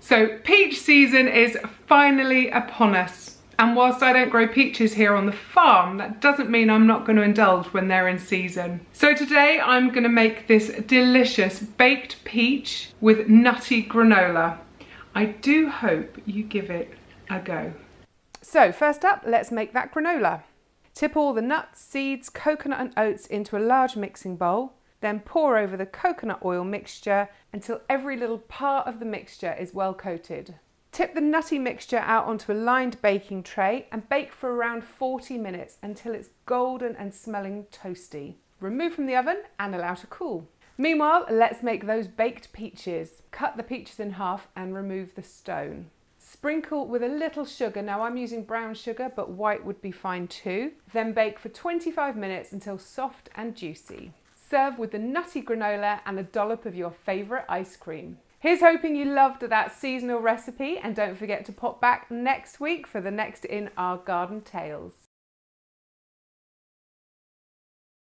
So peach season is finally upon us. And whilst I don't grow peaches here on the farm, that doesn't mean I'm not going to indulge when they're in season. So today I'm going to make this delicious baked peach with nutty granola. I do hope you give it a go. So first up, let's make that granola. Tip all the nuts, seeds, coconut and oats into a large mixing bowl. Then pour over the coconut oil mixture until every little part of the mixture is well coated. Tip the nutty mixture out onto a lined baking tray and bake for around 40 minutes until it's golden and smelling toasty. Remove from the oven and allow to cool. Meanwhile, let's make those baked peaches. Cut the peaches in half and remove the stone. Sprinkle with a little sugar. Now I'm using brown sugar, but white would be fine too. Then bake for 25 minutes until soft and juicy. Serve with the nutty granola and a dollop of your favourite ice cream. Here's hoping you loved that seasonal recipe, and don't forget to pop back next week for the next in our garden tales.